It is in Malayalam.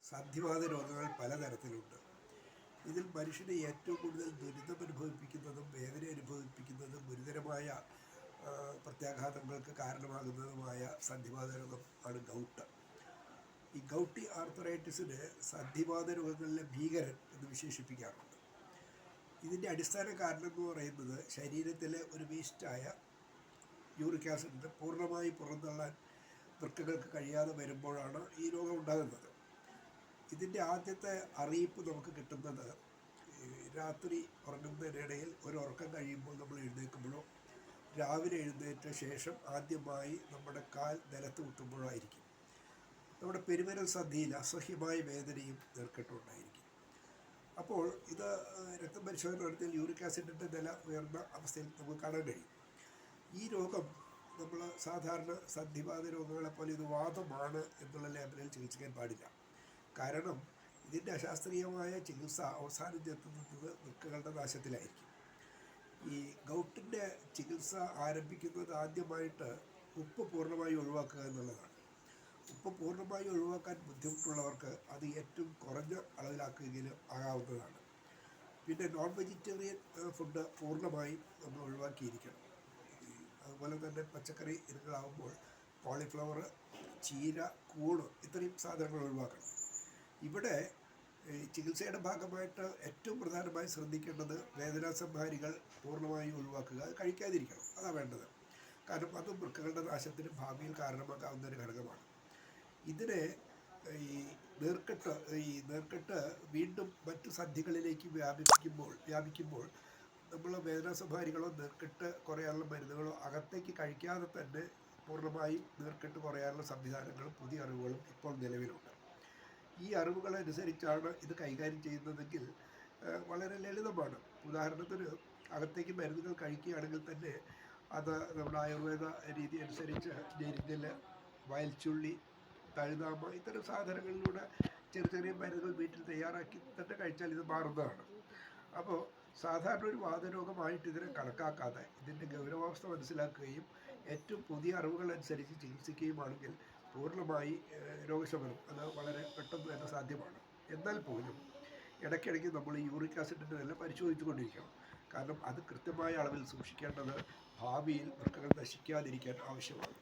സന്ധിവാത രോഗങ്ങൾ പലതരത്തിലുണ്ട്. ഇതിൽ മനുഷ്യനെ ഏറ്റവും കൂടുതൽ ദുരിതം അനുഭവിപ്പിക്കുന്നതും വേദന അനുഭവിപ്പിക്കുന്നതും ഗുരുതരമായ പ്രത്യാഘാതങ്ങൾക്ക് കാരണമാകുന്നതുമായ സന്ധിവാത രോഗം ആണ് ഗൗട്ട്. ഈ ഗൗട്ടി ആർത്തറൈറ്റിസിന് സന്ധിവാത രോഗങ്ങളിലെ ഭീകരൻ എന്ന് വിശേഷിപ്പിക്കാറുണ്ട്. ഇതിൻ്റെ അടിസ്ഥാന കാരണം എന്ന് പറയുന്നത് ശരീരത്തിലെ ഒരു വേസ്റ്റായ യൂറിക് ആസിഡ് പൂർണ്ണമായി പുറന്തള്ളാൻ വൃക്കകൾക്ക് കഴിയാതെ വരുമ്പോഴാണ് ഈ രോഗം ഉണ്ടാകുന്നത്. ഇതിൻ്റെ ആദ്യത്തെ അറിയിപ്പ് നമുക്ക് കിട്ടുന്നത് രാത്രി ഉറങ്ങുന്നതിനിടയിൽ ഒരു ഉറക്കം കഴിയുമ്പോൾ നമ്മൾ എഴുന്നേൽക്കുമ്പോഴോ രാവിലെ എഴുന്നേറ്റ ശേഷം ആദ്യമായി നമ്മുടെ കാൽ നിലത്ത് കുത്തുമ്പോഴായിരിക്കും. നമ്മുടെ പെരുവിരൽ സന്ധിയിൽ അസഹ്യമായ വേദനയും നീർക്കെട്ടും ഉണ്ടായിരിക്കും. അപ്പോൾ ഇത് രക്തപരിശോധന നടത്തിയാൽ യൂറിക് ആസിഡിൻ്റെ നില ഉയർന്ന അവസ്ഥയിൽ നമുക്ക് കാണാൻ കഴിയും. ഈ രോഗം നമ്മൾ സാധാരണ സന്ധിവാത രോഗങ്ങളെ പോലെ ഇത് വാതമാണ് എന്നുള്ള ലേബലിൽ ചികിത്സിക്കാൻ പാടില്ല. കാരണം ഇതിൻ്റെ അശാസ്ത്രീയമായ ചികിത്സ അവസാനം എത്തുന്നത് വൃക്കകളുടെ നാശത്തിലായിരിക്കും. ഈ ഗൗട്ടിൻ്റെ ചികിത്സ ആരംഭിക്കുന്നത് ആദ്യമായിട്ട് ഉപ്പ് പൂർണ്ണമായി ഒഴിവാക്കുക എന്നുള്ളതാണ്. ഉപ്പ് പൂർണ്ണമായി ഒഴിവാക്കാൻ ബുദ്ധിമുട്ടുള്ളവർക്ക് അത് ഏറ്റവും കുറഞ്ഞ അളവിലാക്കുകയെങ്കിലും ആകാവുന്നതാണ്. പിന്നെ നോൺ വെജിറ്റേറിയൻ ഫുഡ് പൂർണ്ണമായും നമ്മൾ ഒഴിവാക്കിയിരിക്കണം. അതുപോലെ തന്നെ പച്ചക്കറി ഇനങ്ങളാകുമ്പോൾ കോളിഫ്ലവർ, ചീര, കൂണ് ഇത്രയും സാധനങ്ങൾ ഒഴിവാക്കണം. ഇവിടെ ചികിത്സയുടെ ഭാഗമായിട്ട് ഏറ്റവും പ്രധാനമായി ശ്രദ്ധിക്കേണ്ടത് വേദനാസംഹാരികൾ പൂർണ്ണമായും ഒഴിവാക്കുക, അത് കഴിക്കാതിരിക്കണം, അതാണ് വേണ്ടത്. കാരണം അതും വൃക്കകളുടെ നാശത്തിന് ഭാവിയിൽ കാരണമാക്കാവുന്ന ഒരു ഘടകമാണ്. ഇതിനെ ഈ നീർക്കെട്ട് വീണ്ടും മറ്റു സന്ധികളിലേക്ക് വ്യാപിക്കുമ്പോൾ നമ്മൾ വേദനാസംഹാരികളോ നീർക്കെട്ട് കുറയാനുള്ള മരുന്നുകളോ അകത്തേക്ക് കഴിക്കാതെ തന്നെ പൂർണ്ണമായും നീർക്കെട്ട് കുറയാനുള്ള സംവിധാനങ്ങളും പുതിയ അറിവുകളും ഇപ്പോൾ നിലവിലുണ്ട്. ഈ അറിവുകളനുസരിച്ചാണ് ഇത് കൈകാര്യം ചെയ്യുന്നതെങ്കിൽ വളരെ ലളിതമാണ്. ഉദാഹരണത്തിന് അകത്തേക്ക് മരുന്നുകൾ കഴിക്കുകയാണെങ്കിൽ തന്നെ അത് നമ്മുടെ ആയുർവേദ രീതി അനുസരിച്ച് ഞെരിഞ്ഞിൽ, വയൽച്ചുള്ളി, തഴുതാമ ഇത്തരം സാധനങ്ങളിലൂടെ ചെറിയ മരുന്നുകൾ വീട്ടിൽ തയ്യാറാക്കി തന്നെ കഴിച്ചാൽ ഇത് മാറുന്നതാണ്. അപ്പോൾ സാധാരണ ഒരു വാതരോഗമായിട്ട് ഇതിനെ കണക്കാക്കാതെ ഇതിൻ്റെ ഗൗരവാവസ്ഥ മനസ്സിലാക്കുകയും ഏറ്റവും പുതിയ അറിവുകൾ അനുസരിച്ച് ചികിത്സിക്കുകയുമാണെങ്കിൽ പൂർണ്ണമായി രോഗശമനം അത് വളരെ പെട്ടെന്ന് തന്നെ സാധ്യമാണ്. എന്നാൽ പോലും ഇടയ്ക്കിടയ്ക്ക് നമ്മൾ യൂറിക് ആസിഡിൻ്റെ നില പരിശോധിച്ചു കൊണ്ടിരിക്കണം. കാരണം അത് കൃത്യമായ അളവിൽ സൂക്ഷിക്കേണ്ടത് ഭാവിയിൽ വൃക്കകൾ നശിക്കാതിരിക്കാൻ ആവശ്യമാണ്.